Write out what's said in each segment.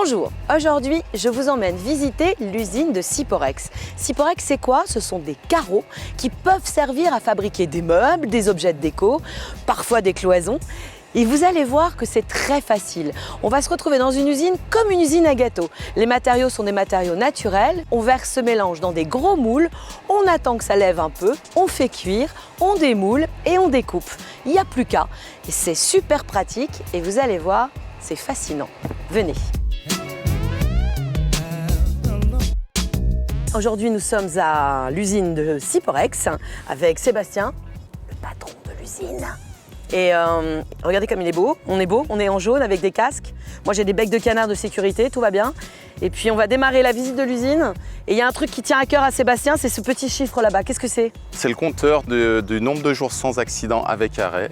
Bonjour, aujourd'hui je vous emmène visiter l'usine de Syporex. Syporex c'est quoi? Ce sont des carreaux qui peuvent servir à fabriquer des meubles, des objets de déco, parfois des cloisons. Et vous allez voir que c'est très facile. On va se retrouver dans une usine comme une usine à gâteaux. Les matériaux sont des matériaux naturels. On verse ce mélange dans des gros moules. On attend que ça lève un peu. On fait cuire, on démoule et on découpe. Il n'y a plus qu'à. Et c'est super pratique et vous allez voir, c'est fascinant. Venez. Aujourd'hui, nous sommes à l'usine de Syporex avec Sébastien, le patron de l'usine. Et regardez comme il est beau, on est en jaune avec des casques. Moi j'ai des becs de canard de sécurité, tout va bien. Et puis on va démarrer la visite de l'usine. Et il y a un truc qui tient à cœur à Sébastien, c'est ce petit chiffre là-bas. Qu'est-ce que c'est? C'est le compteur du nombre de jours sans accident avec arrêt.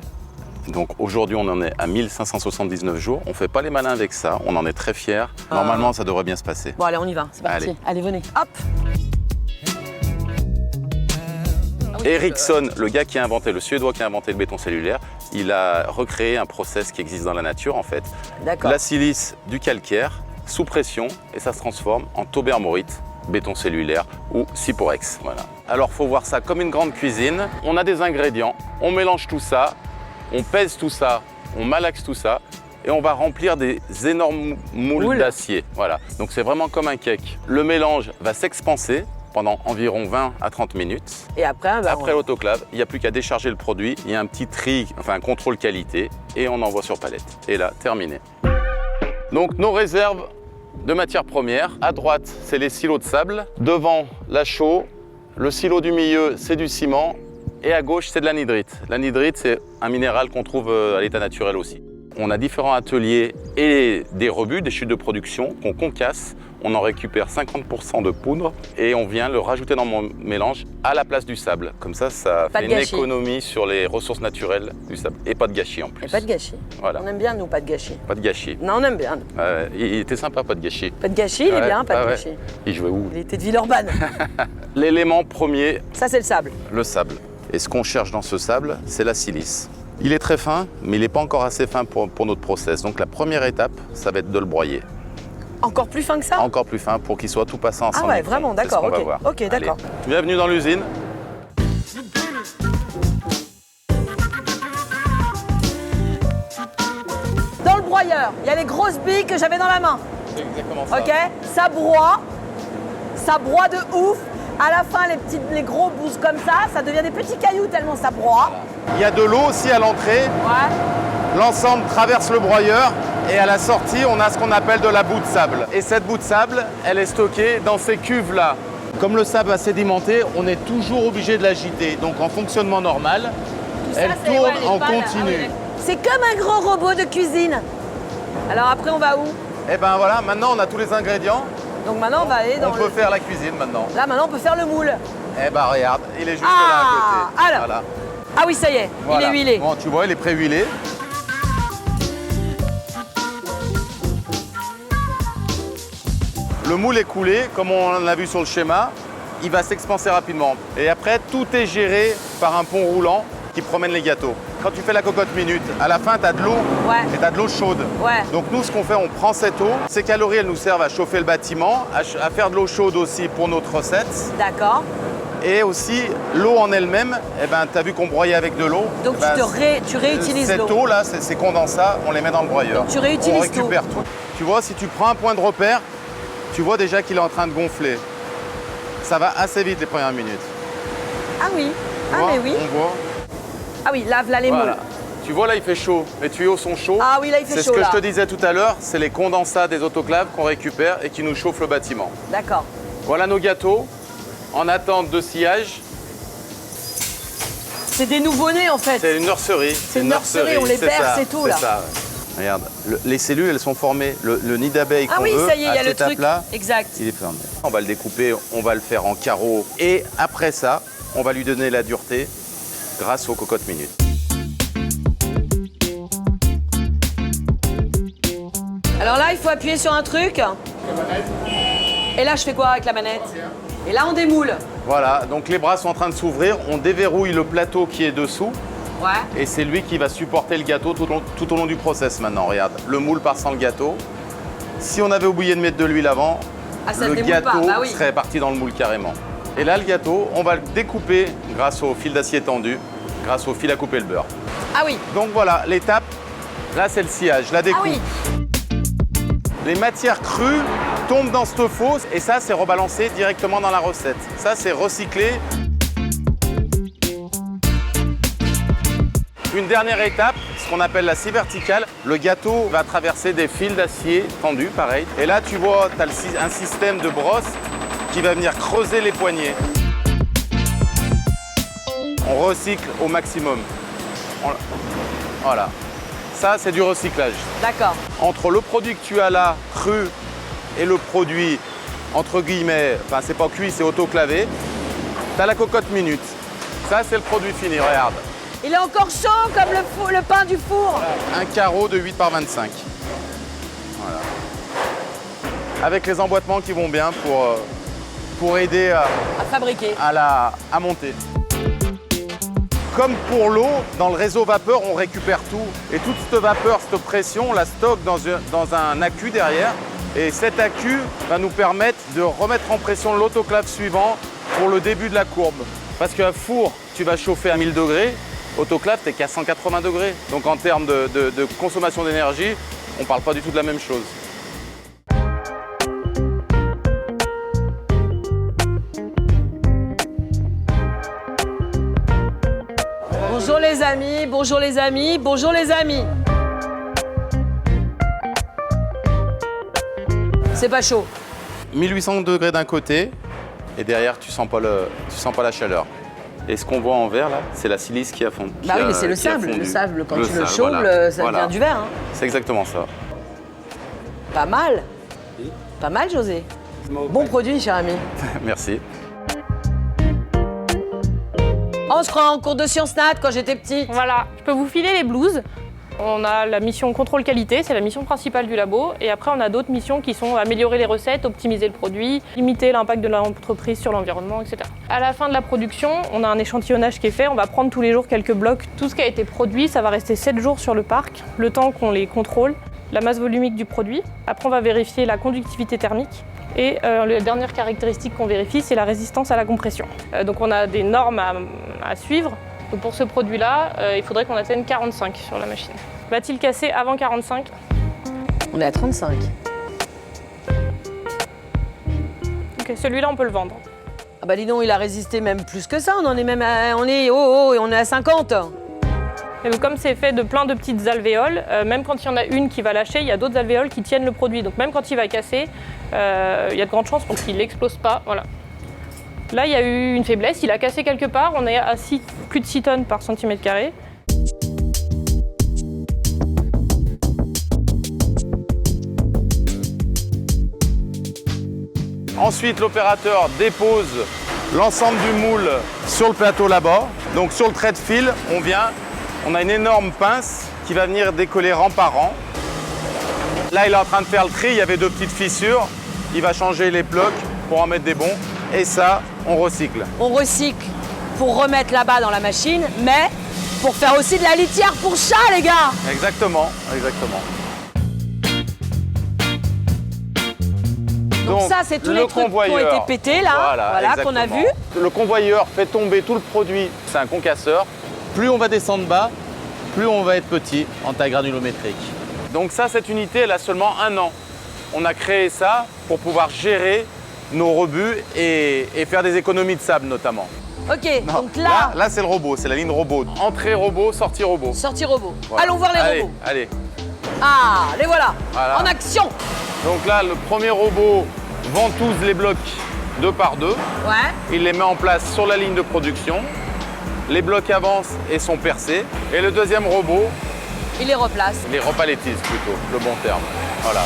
Donc aujourd'hui on en est à 1579 jours. On ne fait pas les malins avec ça, on en est très fiers. Normalement ça devrait bien se passer. Bon allez on y va, c'est parti. Allez venez, hop. Ericsson, le gars qui a inventé, le Suédois qui a inventé le béton cellulaire, il a recréé un process qui existe dans la nature en fait. La silice du calcaire sous pression et ça se transforme en taubermorite, béton cellulaire ou Syporex. Voilà. Alors faut voir ça comme une grande cuisine. On a des ingrédients, on mélange tout ça, on pèse tout ça, on malaxe tout ça et on va remplir des énormes moules d'acier. Voilà. Donc c'est vraiment comme un cake. Le mélange va s'expanser pendant environ 20 à 30 minutes. Et après, l'autoclave, il n'y a plus qu'à décharger le produit, il y a un petit tri, enfin un contrôle qualité et on envoie sur palette. Et là, terminé. Donc nos réserves de matières premières, à droite, c'est les silos de sable, devant la chaux, le silo du milieu, c'est du ciment et à gauche, c'est de l'anhydrite. L'anhydrite, c'est un minéral qu'on trouve à l'état naturel aussi. On a différents ateliers et des rebuts, des chutes de production qu'on concasse. On en récupère 50% de poudre et on vient le rajouter dans mon mélange à la place du sable. Comme ça fait une économie sur les ressources naturelles du sable. Et pas de gâchis en plus. Et pas de gâchis. Voilà. On aime bien, nous, pas de gâchis. Pas de gâchis. Non, on aime bien. Il était sympa, pas de gâchis. Pas de gâchis, il est bien, pas de gâchis. Il jouait où? Il était de Villeurbanne. L'élément premier. Ça, c'est le sable. Le sable. Et ce qu'on cherche dans ce sable, c'est la silice. Il est très fin, mais il n'est pas encore assez fin pour notre process. Donc la première étape, ça va être de le broyer. Encore plus fin que ça? Encore plus fin pour qu'il soit tout passé ensemble. Ah ouais, vraiment, d'accord, ok. Ok, d'accord. Bienvenue dans l'usine. Dans le broyeur, il y a les grosses billes que j'avais dans la main. C'est exactement ça. Ok, ça broie de ouf. À la fin, les gros bouts comme ça devient des petits cailloux tellement ça broie. Il y a de l'eau aussi à l'entrée. Ouais. L'ensemble traverse le broyeur et à la sortie, on a ce qu'on appelle de la boue de sable. Et cette boue de sable, elle est stockée dans ces cuves-là. Comme le sable va sédimenter, on est toujours obligé de l'agiter. Donc en fonctionnement normal, elle tourne en continu. C'est comme un gros robot de cuisine. Alors après, on va où? Eh ben voilà, maintenant on a tous les ingrédients. Donc maintenant, on va aller dans On peut faire la cuisine maintenant. Là, maintenant, on peut faire le moule. Eh ben regarde, il est juste là à côté. Alors. Voilà. Ah oui, ça y est, Voilà. il est huilé. Bon, tu vois, il est pré-huilé. Le moule est coulé, comme on l'a vu sur le schéma. Il va s'expanser rapidement. Et après, tout est géré par un pont roulant qui promène les gâteaux. Quand tu fais la cocotte minute, à la fin, tu as de l'eau et tu as de l'eau chaude. Ouais. Donc nous, ce qu'on fait, on prend cette eau. Ces calories, elles nous servent à chauffer le bâtiment, à faire de l'eau chaude aussi pour notre recette. D'accord. Et aussi, l'eau en elle-même, eh ben, tu as vu qu'on broyait avec de l'eau. Donc eh ben, tu réutilises l'eau. Cette eau-là, ces condensats, on les met dans le broyeur. Donc tu réutilises on récupère tout. Tu vois, si tu prends un point de repère, tu vois déjà qu'il est en train de gonfler. Ça va assez vite les premières minutes. Ah oui, mais oui. On voit. Ah oui, lave là les moules. Tu vois là, il fait chaud. Les tuyaux sont chauds. Ah oui, là il fait chaud. C'est ce que je te disais tout à l'heure, c'est les condensats des autoclaves qu'on récupère et qui nous chauffent le bâtiment. D'accord. Voilà nos gâteaux en attente de sciage. C'est des nouveau-nés en fait. C'est une nurserie. C'est une nurserie, on les berce et tout là. C'est ça. Regarde, les cellules, elles sont formées. Le nid d'abeille qu'on veut, ça y est, il y a le truc. Là, exact. Il est fermé. On va le découper, on va le faire en carreaux. Et après ça, on va lui donner la dureté grâce aux cocottes minutes. Alors là, il faut appuyer sur un truc. Et là, je fais quoi avec la manette? Et là, on démoule. Voilà, donc les bras sont en train de s'ouvrir. On déverrouille le plateau qui est dessous. Ouais. Et c'est lui qui va supporter le gâteau tout au long du process maintenant. Regarde, le moule part sans le gâteau. Si on avait oublié de mettre de l'huile avant, Ah, ça le se démoule gâteau pas, bah oui. serait parti dans le moule carrément. Et là, le gâteau, on va le découper grâce au fil d'acier tendu, grâce au fil à couper le beurre. Ah oui. Donc voilà, l'étape, là c'est le sciage, la découpe. Ah oui. Les matières crues tombent dans cette fosse et ça, c'est rebalancé directement dans la recette. Ça, c'est recyclé. Une dernière étape, ce qu'on appelle la scie verticale. Le gâteau va traverser des fils d'acier tendus, pareil. Et là, tu vois, tu as un système de brosse qui va venir creuser les poignées. On recycle au maximum. Voilà. Ça, c'est du recyclage. D'accord. Entre le produit que tu as là, cru, et le produit, entre guillemets, enfin, c'est pas cuit, c'est autoclavé, tu as la cocotte minute. Ça, c'est le produit fini, regarde. Il est encore chaud comme le pain du four. Un carreau de 8 par 25. Voilà. Avec les emboîtements qui vont bien pour aider À fabriquer. à monter. Comme pour l'eau, dans le réseau vapeur, on récupère tout. Et toute cette vapeur, cette pression, on la stocke dans un accu derrière. Et cet accu va nous permettre de remettre en pression l'autoclave suivant pour le début de la courbe. Parce qu'un four, tu vas chauffer à 1000 degrés. Autoclave, tu n'es qu'à 180 degrés. Donc en termes de consommation d'énergie, on ne parle pas du tout de la même chose. Bonjour les amis, bonjour les amis, bonjour les amis. C'est pas chaud. 1800 degrés d'un côté et derrière, tu sens pas la chaleur. Et ce qu'on voit en vert, là, c'est la silice qui a fondu. Bah oui, mais c'est le sable. Le sable, quand tu le chauffes, ça devient du verre. Hein. C'est exactement ça. Pas mal. Pas mal, José. Bon produit, cher ami. Merci. On se croit en cours de sciences nat quand j'étais petite. Voilà, je peux vous filer les blouses. On a la mission contrôle qualité, c'est la mission principale du labo. Et après, on a d'autres missions qui sont améliorer les recettes, optimiser le produit, limiter l'impact de l'entreprise sur l'environnement, etc. À la fin de la production, on a un échantillonnage qui est fait. On va prendre tous les jours quelques blocs. Tout ce qui a été produit, ça va rester 7 jours sur le parc, le temps qu'on les contrôle, la masse volumique du produit. Après, on va vérifier la conductivité thermique. Et la dernière caractéristique qu'on vérifie, c'est la résistance à la compression. Donc on a des normes à suivre. Donc pour ce produit-là, il faudrait qu'on atteigne 45 sur la machine. Va-t-il casser avant 45 ? On est à 35. Ok, celui-là, on peut le vendre. Ah bah dis donc, il a résisté même plus que ça. On en est même à, on est à 50. Et donc, comme c'est fait de plein de petites alvéoles, même quand il y en a une qui va lâcher, il y a d'autres alvéoles qui tiennent le produit. Donc même quand il va casser, il y a de grandes chances pour qu'il n'explose pas. Voilà. Là, il y a eu une faiblesse, il a cassé quelque part. On est à plus de 6 tonnes par centimètre carré. Ensuite, l'opérateur dépose l'ensemble du moule sur le plateau là-bas. Donc sur le trait de fil, on a une énorme pince qui va venir décoller rang par rang. Là, il est en train de faire le tri, il y avait 2 petites fissures. Il va changer les blocs pour en mettre des bons. Et ça, on recycle. On recycle pour remettre là-bas dans la machine, mais pour faire aussi de la litière pour chat, les gars. Exactement, exactement. Donc ça, c'est tous les trucs qui ont été pétés là, voilà qu'on a vu. Le convoyeur fait tomber tout le produit, c'est un concasseur. Plus on va descendre bas, plus on va être petit en taille granulométrique. Donc ça, cette unité, elle a seulement 1 an. On a créé ça pour pouvoir gérer nos rebuts et faire des économies de sable notamment. Ok, Non, donc là... Là c'est le robot, c'est la ligne robot. Entrée robot, sortie robot. Sortie robot. Voilà. Allons voir les robots. Allez. Ah, les voilà. Voilà. En action. Donc là, le premier robot ventouse les blocs 2 par 2. Ouais. Il les met en place sur la ligne de production. Les blocs avancent et sont percés. Et le deuxième robot, Il les replace. les repalétise plutôt, le bon terme. Voilà.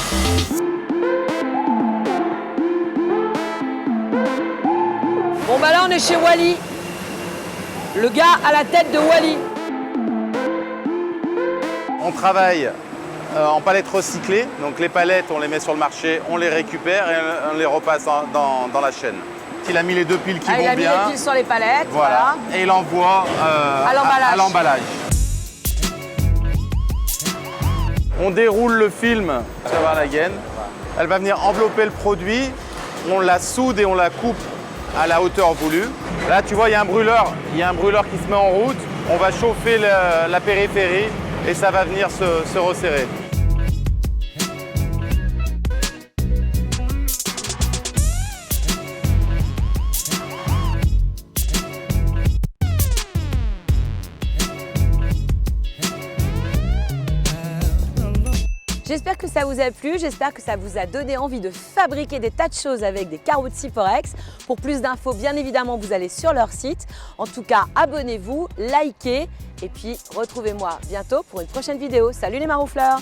Bon bah là, on est chez Wally. Le gars à la tête de Wally. On travaille en palettes recyclées. Donc les palettes, on les met sur le marché, on les récupère et on les repasse dans la chaîne. Il a mis les 2 piles qui Il vont a mis bien. les piles sur les palettes. Voilà. Et il envoie à l'emballage. On déroule le film sur la gaine. Elle va venir envelopper le produit, on la soude et on la coupe à la hauteur voulue. Là, tu vois, il y a un brûleur qui se met en route. On va chauffer la périphérie et ça va venir se resserrer. J'espère que ça vous a plu, j'espère que ça vous a donné envie de fabriquer des tas de choses avec des carreaux de Syporex. Pour plus d'infos, bien évidemment, vous allez sur leur site. En tout cas, abonnez-vous, likez et puis retrouvez-moi bientôt pour une prochaine vidéo. Salut les maroufleurs!